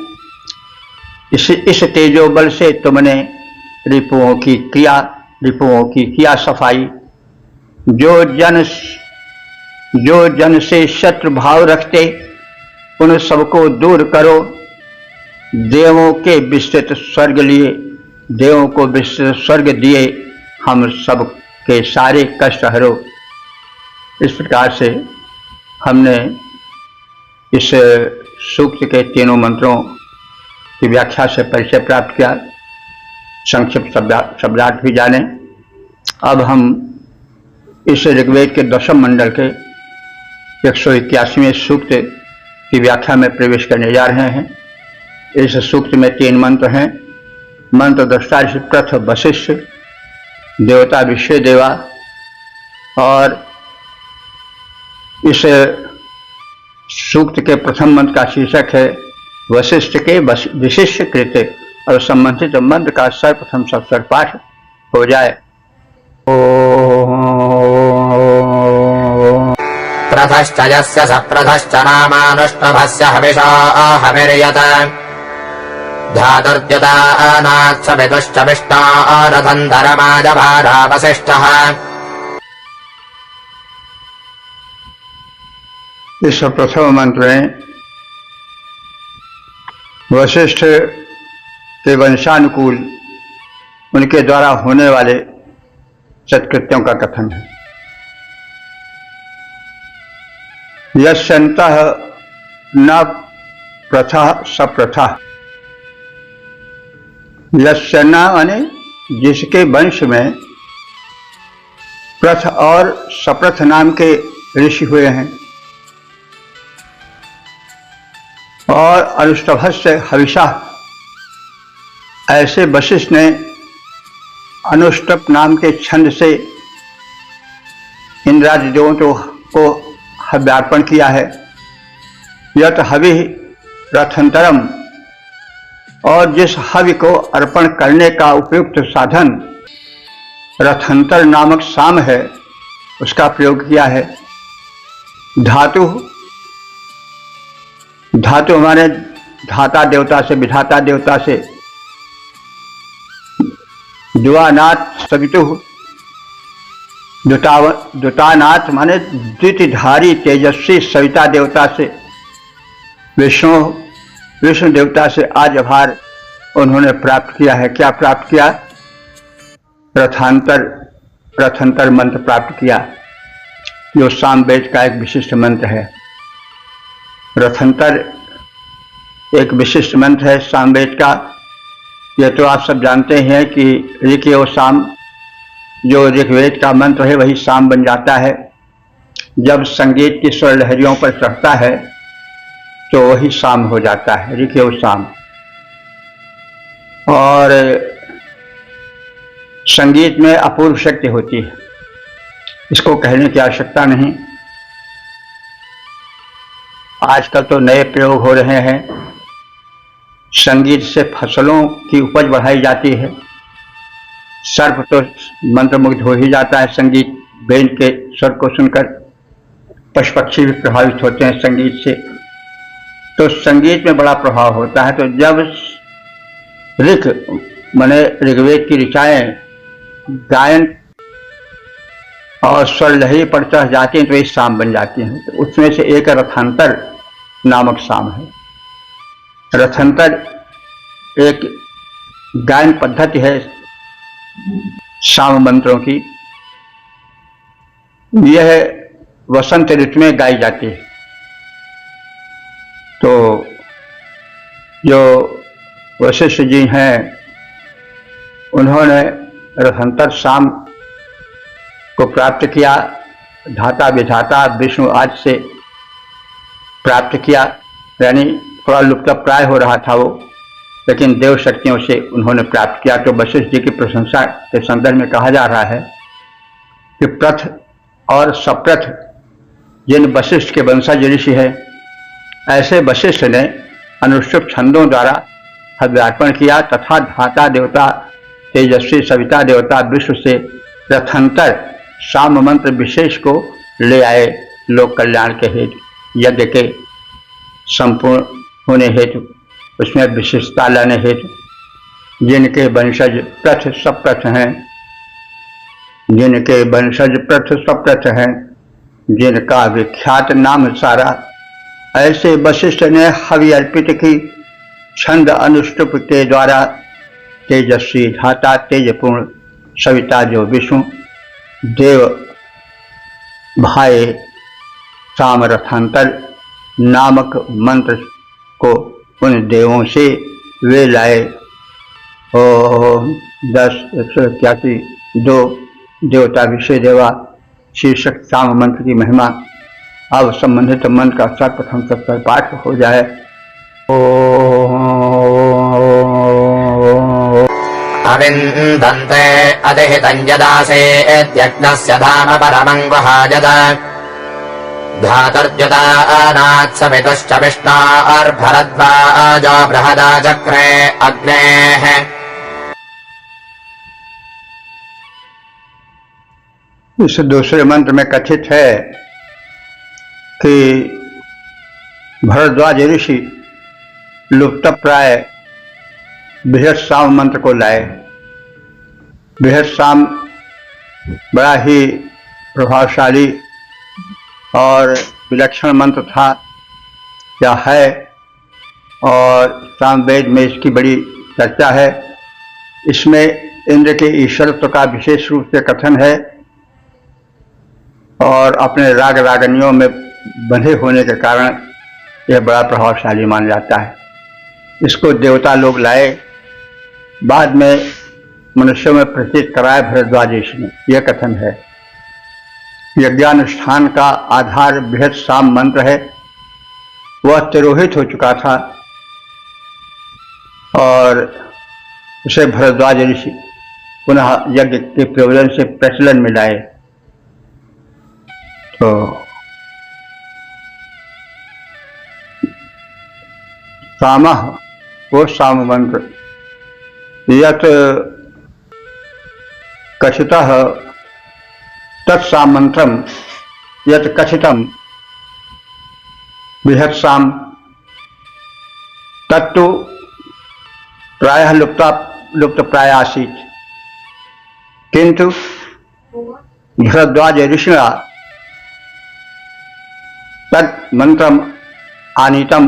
इस तेजोबल से तुमने रिपुओं की किया सफाई। जो जन जो जन से शत्रु भाव रखते उन सबको दूर करो। देवों के विस्तृत स्वर्ग लिए, देवों को विस्तृत स्वर्ग दिए, हम सब के सारे कष्ट हरो। इस प्रकार से हमने इस सूक्त के तीनों मंत्रों की व्याख्या से परिचय प्राप्त किया, संक्षिप्त शब्दार्थ भी जाने। अब हम इस ऋग्वेद के दशम मंडल के 181वें सूक्त की व्याख्या में प्रवेश करने जा रहे हैं। इस सूक्त में 3 मंत्र हैं। मंत्र दृष्टा प्रथ वशिष्ठ, देवता विषय देवा, और इस सूक्त के प्रथम मंत्र का शीर्षक है वशिष्ठ के विशिष्ट कृत्य, और संबंधित मंत्र का सर्वप्रथम सप्तर पाठ हो जाए। प्रथश्च यस्य सप्रथश्च नामानुष्टभस्य हविषा हविर्यत ध्यातुर्द्युतानात्स विदुश्च विष्टारथन्धरमाजभारा वसिष्ठः। इस प्रथम मंत्र में वशिष्ठ के वंशानुकूल उनके द्वारा होने वाले सत्कृत्यों का कथन है। यस्यन्तः न प्रथा सप्रथा, यस्य न माने जिसके वंश में प्रथ और सप्रथ नाम के ऋषि हुए हैं, और अनुष्टभस्य हविषा, ऐसे वशिष्ठ ने अनुष्टप नाम के छंद से इंद्रादि देवों को हव्यार्पण किया है। यत हवि रथंतरम, और जिस हवि को अर्पण करने का उपयुक्त साधन रथंतर नामक साम है, उसका प्रयोग किया है। धातु, धातु हमारे धाता देवता से, विधाता देवता से, द्वानाथ सवितु, द्युतानाथ माने द्वितीयधारी तेजस्वी सविता देवता से, विष्णु देवता से आजभार उन्होंने प्राप्त किया है। क्या प्राप्त किया? रथंतर मंत्र प्राप्त किया, जो सामवेद का एक विशिष्ट मंत्र है। रथंतर एक विशिष्ट मंत्र है सामवेद का। यह तो आप सब जानते हैं कि ऋक और साम, जो ऋग्वेद का मंत्र है वही साम बन जाता है। जब संगीत की स्वर लहरियों पर चढ़ता है तो वही साम हो जाता है, ऋक और साम। और संगीत में अपूर्व शक्ति होती है, इसको कहने की आवश्यकता नहीं। आजकल तो नए प्रयोग हो रहे हैं, संगीत से फसलों की उपज बढ़ाई जाती है। सर्प तो मंत्रमुग्ध हो ही जाता है संगीत, वेद के स्वर को सुनकर। पशु पक्षी भी प्रभावित होते हैं संगीत से। तो संगीत में बड़ा प्रभाव होता है। तो जब ऋक माने ऋग्वेद की ऋचाएं गायन और स्वर लहरी पर चढ़ जाती हैं तो ये साम बन जाती हैं। तो उसमें से एक रथांतर नामक साम है। रथांतर एक गायन पद्धति है साम मंत्रों की। यह वसंत ऋतु में गाई जाती है। तो जो वशिष्ठ जी हैं उन्होंने रथांतर साम को प्राप्त किया, धाता विधाता विष्णु आदि से प्राप्त किया। यानी थोड़ा लुप्त प्राय हो रहा था वो, लेकिन देव शक्तियों से उन्होंने प्राप्त किया। तो वशिष्ठ जी की प्रशंसा के संदर्भ में कहा जा रहा है कि प्रथ और सप्रथ जिन वशिष्ठ के वंशज ऋषि है, ऐसे वशिष्ठ ने अनुष्टुप छंदों द्वारा हव्यार्पण किया तथा धाता देवता तेजस्वी सविता देवता विष्णु से रथांतर साम मंत्र विशेष को ले आए लोक कल्याण के हेतु, यज्ञ के संपूर्ण होने हेतु, उसमें विशिष्टता लाने हेतु। जिनके वंशज प्रथ सप्रथ हैं, जिनके वंशज प्रथ सप्रथ हैं, जिनका विख्यात नाम सारा। ऐसे वशिष्ठ ने हवि अर्पित की छंद अनुष्टुप के द्वारा। तेजस्वी धाता तेजपूर्ण सविता जो विष्णु देव भाई सामरथांतर नामक मंत्र को उन देवों से वे लाए। 10:181 2 देवता विषय देवा शीर्षक साम मंत्र की महिमा। अब संबंधित मंत्र का सर्वप्रथम सत्तर पाठ हो जाए। अविन्दन्ते अधिहितं यदासेद्यज्ञस्य धाम परमं गुहायद धातुर्युतानात् सवितुश्च विष्णोर्भरद्वाजो बृहदाचक्रे अग्नेः। इस दूसरे मंत्र में कथित है कि भरद्वाज ऋषि लुप्तप्राय बृहत साम मंत्र को लाए। बृहत साम बड़ा ही प्रभावशाली और विलक्षण मंत्र था, क्या है, और सामवेद में इसकी बड़ी चर्चा है। इसमें इंद्र के ईश्वरत्व का विशेष रूप से कथन है और अपने राग रागनियों में बंधे होने के कारण यह बड़ा प्रभावशाली माना जाता है। इसको देवता लोग लाए, बाद में मनुष्यों में प्रचित कराया भरद्वाज ऋषि ने, यह कथन है। यज्ञानुष्ठान का आधार बृहत साम मंत्र है। वह तिरोहित हो चुका था और उसे भरद्वाज ऋषि पुनः यज्ञ के प्रयोजन से प्रचलन में लाए। तो सामः वो साम मंत्र यत कथितः तत्साम मंत्रम यत कथितम बृहत साम तत्तु प्रायः लुप्त प्राय आसीत्, किंतु भरद्वाज ऋषिणा तत् मंत्रम आनीतम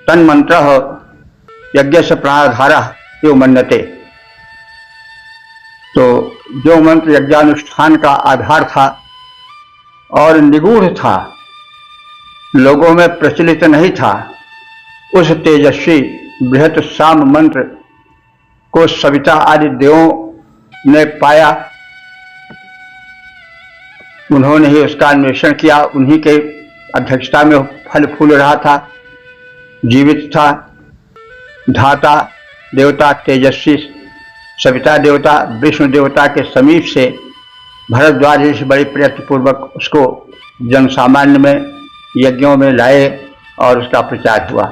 तन्मंत्रः यज्ञस्य प्राणधारः यो मन्यते। तो जो मंत्र यज्ञानुष्ठान का आधार था और निगूढ़ था, लोगों में प्रचलित नहीं था, उस तेजस्वी बृहत साम मंत्र को सविता आदि देवों ने पाया। उन्होंने ही उसका अन्वेषण किया, उन्हीं के अध्यक्षता में फल फूल रहा था, जीवित था। धाता देवता तेजस्वी सविता देवता विष्णु देवता के समीप से भरद्वाज ऋषि बड़े प्रयत्नपूर्वक उसको जन सामान्य में यज्ञों में लाए और उसका प्रचार हुआ।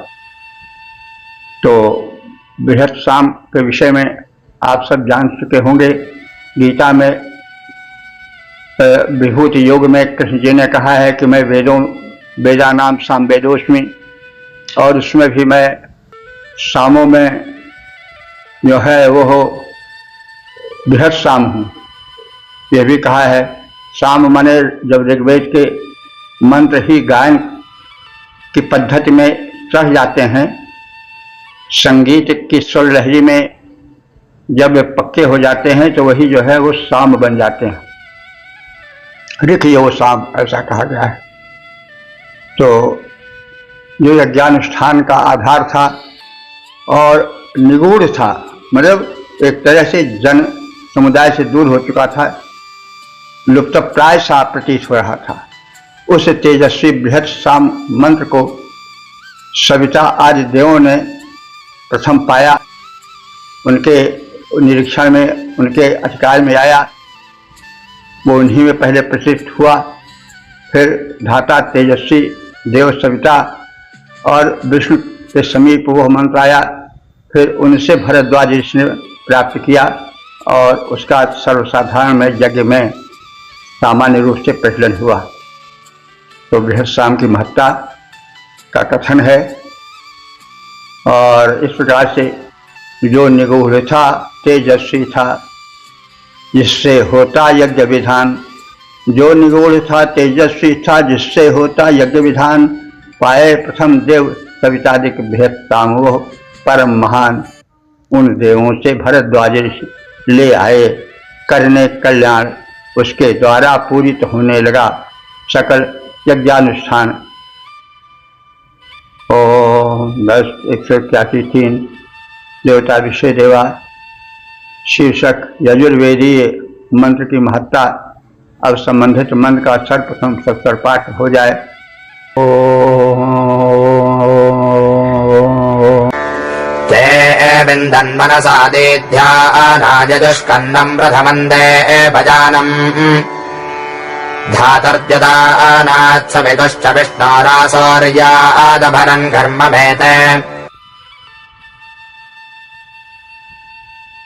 तो बृहत साम के विषय में आप सब जान चुके होंगे। गीता में विभूति योग में कृष्ण जी ने कहा है कि मैं वेदानाम साम वेदोस्मि, और उसमें भी मैं सामों में जो है वो बृहत साम हूँ। यह भी कहा है साम माने जब ऋग्वेद के मंत्र ही गायन की पद्धति में चढ़ जाते हैं, संगीत की स्वर लहरी में जब वे पक्के हो जाते हैं तो वही जो है वो साम बन जाते हैं। ऋख यो साम ऐसा कहा गया है। तो जो यज्ञानुष्ठान का आधार था और निगूढ़ था, मतलब एक तरह से जन समुदाय से दूर हो चुका था, लुप्त प्राय सा प्रतीत हो रहा था, उस तेजस्वी बृहत साम मंत्र को सविता आदि देवों ने प्रथम पाया। उनके निरीक्षण में, उनके अधिकार में आया, वो उन्हीं में पहले प्रसिद्ध हुआ। फिर धाता तेजस्वी देव सविता और विष्णु के समीप वह मंत्र आया। फिर उनसे भरद्वाज ऋषि ने प्राप्त किया और उसका सर्वसाधारण में यज्ञ में सामान्य रूप से प्रचलन हुआ। तो बृहत साम की महत्ता का कथन है। और इस प्रकार से जो निगूढ़ था, तेजस्वी था, जिससे होता यज्ञ विधान, जो निगूढ़ था तेजस्वी था जिससे होता यज्ञ विधान, पाए प्रथम देव सवितादिक भेदताम, वो परम महान उन देवों से भरद्वाज ले आए करने कल्याण, उसके द्वारा पूरित होने लगा सकल यज्ञानुष्ठान। ओम 10-181-3 देवता विषय देवा शीर्षक यजुर्वेदीय मंत्र की महत्ता। अब संबंधित मंत्र का सर्वप्रथम सत्तर पाठ हो जाए। ते विन्दन् मनसा देध्यानाय दुष्कन्नम् प्रथमन्दे भजानम् धातर्जदानात् सवितुश्च विष्णोरासौर्यादभरन् कर्ममेते।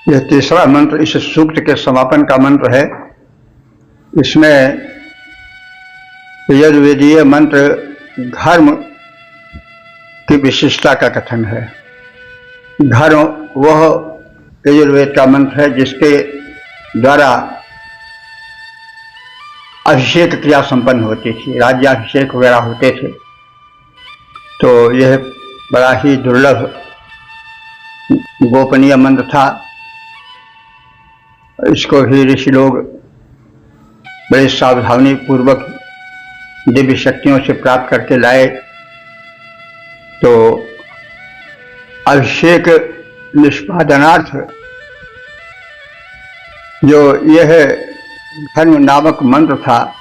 यह तीसरा मंत्र इस सूक्त के समापन का मंत्र है। इसमें यजुर्वेदीय मंत्र धर्म की विशिष्टता का कथन है। धर्म वह यजुर्वेद का मंत्र है जिसके द्वारा अभिषेक क्रिया संपन्न होती थी, राज्याभिषेक वगैरह होते थे। तो यह बड़ा ही दुर्लभ गोपनीय मंत्र था। इसको भी ऋषि लोग बड़े सावधानी पूर्वक दिव्य शक्तियों से प्राप्त करके लाए। तो अभिषेक निष्पादनार्थ जो यह धर्म नामक मंत्र था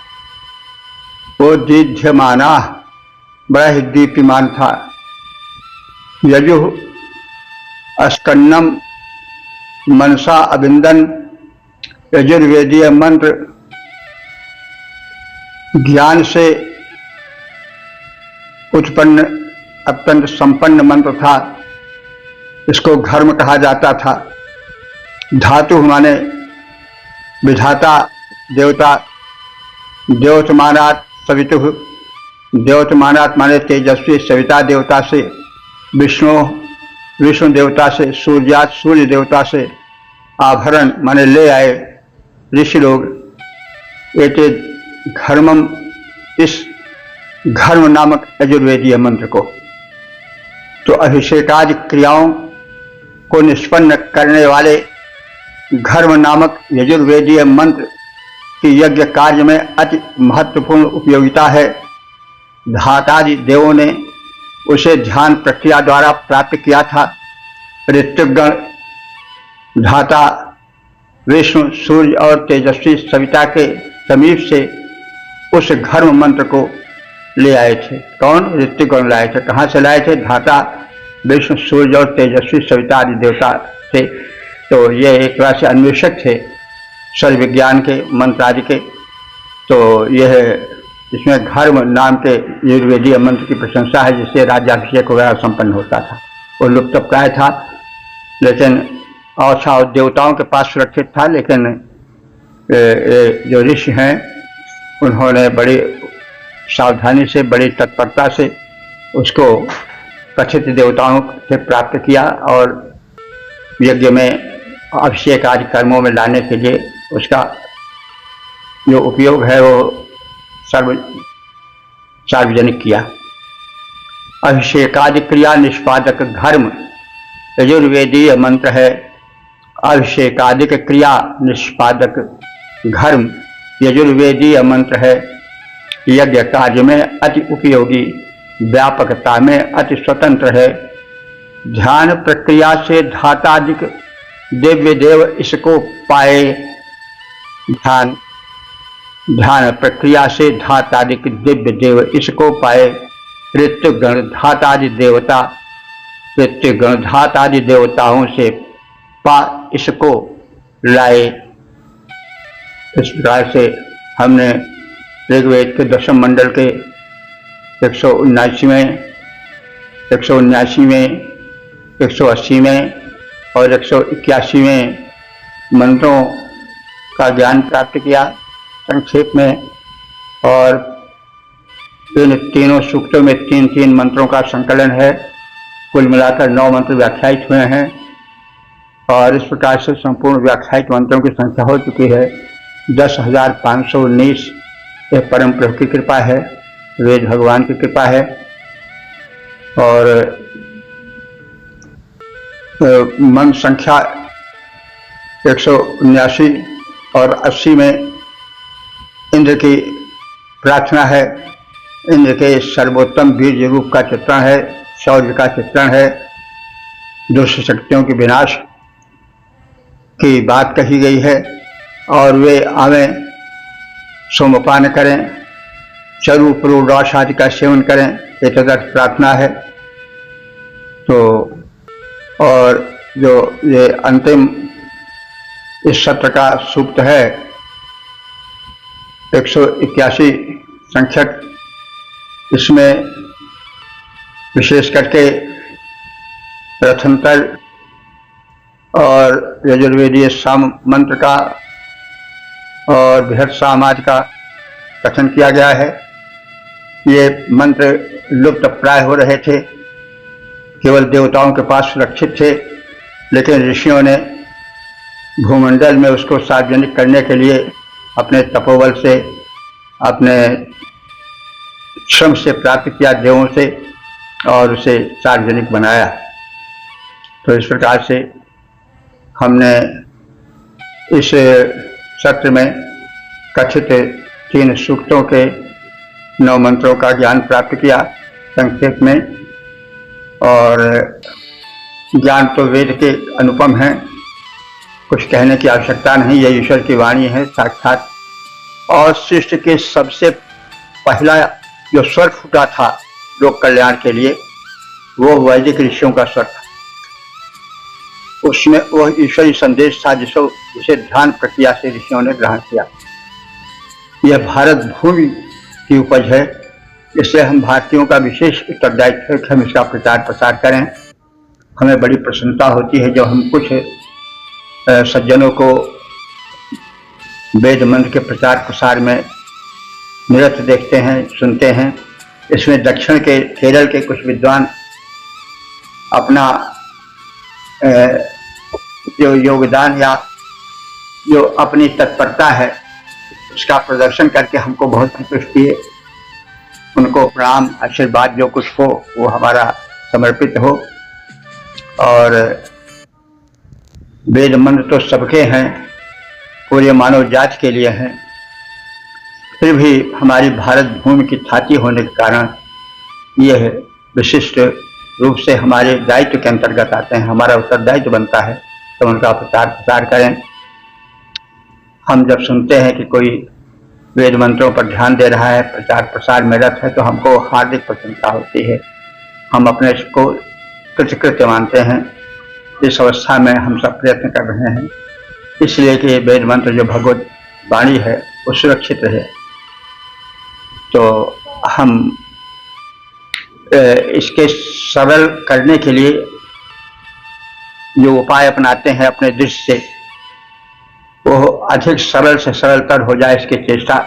वो दीध्यमाना बड़ा ही दीप्यमान था। यजु अस्कन्नम मनसा अविंदन यजुर्वेदीय मंत्र ज्ञान से उत्पन्न अत्यंत संपन्न मंत्र था। इसको धर्म कहा जाता था। धातु माने विधाता देवता, द्योतमानात् सवितुः, द्योतमानात् माने तेजस्वी सविता देवता से, विष्णु देवता से, सूर्यात सूर्य देवता से, आभरण माने ले आए ऋषि लोग। एते धर्मम, इस धर्म नामक यजुर्वेदीय मंत्र को। तो अभिषेकादि क्रियाओं को निष्पन्न करने वाले धर्म नामक यजुर्वेदीय मंत्र की यज्ञ कार्य में अति महत्वपूर्ण उपयोगिता है। धातादि देवों ने उसे ध्यान प्रक्रिया द्वारा प्राप्त किया था। ऋत्विकगण धाता विष्णु, सूर्य और तेजस्वी सविता के समीप से उस धर्म मंत्र को ले आए थे। कौन? ऋत्विकगण लाए थे। कहाँ से लाए थे? धाता विष्णु, सूर्य और तेजस्वी सविता आदि देवता थे। तो ये एक तरह से अन्वेषक थे सर्व विज्ञान के, मंत्र आदि के। तो यह इसमें धर्म नाम के यजुर्वेदीय मंत्र की प्रशंसा है जिससे राज्याभिषेक वगैरह संपन्न होता था। वो लुप्त प्राय था, लेकिन और देवताओं के पास सुरक्षित था। लेकिन जो ऋषि हैं उन्होंने बड़ी सावधानी से, बड़ी तत्परता से उसको कथित देवताओं से प्राप्त किया और यज्ञ में अभिषेक आदि कर्मों में लाने के लिए उसका जो उपयोग है वो सार्वजनिक किया। अभिषेकादि क्रिया निष्पादक धर्म यजुर्वेदीय मंत्र है। अभिषेकादिक क्रिया निष्पादक धर्म यजुर्वेदीय मंत्र है। यज्ञ कार्य में अति उपयोगी, व्यापकता में अति स्वतंत्र है। ध्यान प्रक्रिया से धातादिक दिव्य देव इसको पाए। ध्यान प्रक्रिया से धातादिक दिव्य देव इसको पाए। ऋत्विकगण धातादि देवता, ऋत्विकगण धातादि देवताओं से पा इसको लाए। इस प्रकार से हमने ऋग्वेद के दशम मंडल के 179वें, 179वें, 180वें और 181वें मंत्रों का ज्ञान प्राप्त किया संक्षेप में। और इन तीनों सूक्तों में 3-3 मंत्रों का संकलन है। कुल मिलाकर 9 मंत्र व्याख्यायित हुए हैं। और इस प्रकार से संपूर्ण व्याख्यायित मंत्रों की संख्या हो चुकी है 10,519। यह परम प्रभु की कृपा है, वेद भगवान की कृपा है। और मंत्र संख्या 179 और 80 में इंद्र की प्रार्थना है। इंद्र के सर्वोत्तम वीर रूप का चित्रण है, शौर्य का चित्रण है, दुष्ट शक्तियों के विनाश की बात कही गई है। और वे आवें, सोमपान करें, चरु पुरोडाश आदि का सेवन करें, ये तदर्थ प्रार्थना है। तो और जो ये अंतिम इस सत्र का सूक्त है 181 संख्यक, इसमें विशेष करके रथंतर और यजुर्वेदीय साम मंत्र का और बृहद सामाज का कथन किया गया है। ये मंत्र लुप्त प्राय हो रहे थे, केवल देवताओं के पास सुरक्षित थे, लेकिन ऋषियों ने भूमंडल में उसको सार्वजनिक करने के लिए अपने तपोबल से, अपने श्रम से प्राप्त किया देवों से, और उसे सार्वजनिक बनाया। तो इस प्रकार से हमने इस सत्र में कथित 3 सूक्तों के 9 मंत्रों का ज्ञान प्राप्त किया संक्षेप में। और ज्ञान तो वेद के अनुपम है, कुछ कहने की आवश्यकता नहीं, यह ईश्वर की वाणी है साक्षात। और सृष्टि के सबसे पहला जो स्वर फूटा था लोक कल्याण के लिए, वो वैदिक ऋषियों का स्वर था। उसमें वह ईश्वरीय संदेश था जिसे ध्यान प्रक्रिया से ऋषियों ने ग्रहण किया। यह भारत भूमि की उपज है, इसलिए हम भारतीयों का विशेष उत्तरदायित्व है कि हम इसका प्रचार प्रसार करें। हमें बड़ी प्रसन्नता होती है जब हम कुछ सज्जनों को वेद मंत्र के प्रचार प्रसार में निरत देखते हैं, सुनते हैं। इसमें दक्षिण के केरल के कुछ विद्वान अपना जो योगदान या जो अपनी तत्परता है उसका प्रदर्शन करके हमको बहुत संतुष्टि है। उनको प्रणाम, आशीर्वाद जो कुछ हो वो हमारा समर्पित हो। और वेद मंत्र तो सबके हैं, पूरे मानव जाति के लिए हैं, फिर भी हमारी भारत भूमि की छाती होने के कारण यह विशिष्ट रूप से हमारे दायित्व के अंतर्गत आते हैं। हमारा उत्तरदायित्व बनता है तो उनका प्रचार प्रसार करें। हम जब सुनते हैं कि कोई वेद मंत्रों पर ध्यान दे रहा है, प्रचार प्रसार में रत है, तो हमको हार्दिक प्रसन्नता होती है। हम अपने को कृतकृत्य मानते हैं। इस अवस्था में हम सब प्रयत्न कर रहे हैं इसलिए कि वेद मंत्र जो भगवत वाणी है वो सुरक्षित रहे। तो हम इसके सरल करने के लिए जो उपाय अपनाते हैं अपने दृष्टि से, वो अधिक सरल से सरलतर हो जाए इसकी चेष्टा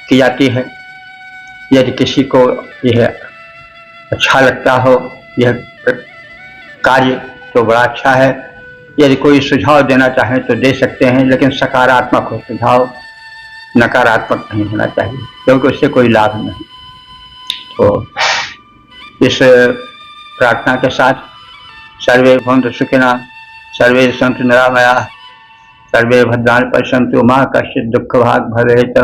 की जाती है। यदि किसी को यह अच्छा लगता हो यह कार्य तो बड़ा अच्छा है। यदि कोई सुझाव देना चाहे तो दे सकते हैं, लेकिन सकारात्मक हो सुझाव, नकारात्मक नहीं होना चाहिए, क्योंकि उससे कोई लाभ नहीं। तो इस प्रार्थना के साथ सर्वे भवन्तु सुखिनः, सर्वे सन्तु निरामयाः, सर्वे भद्राणि पश्यन्तु मा कश्चित् दुःखभाग् भवेत्।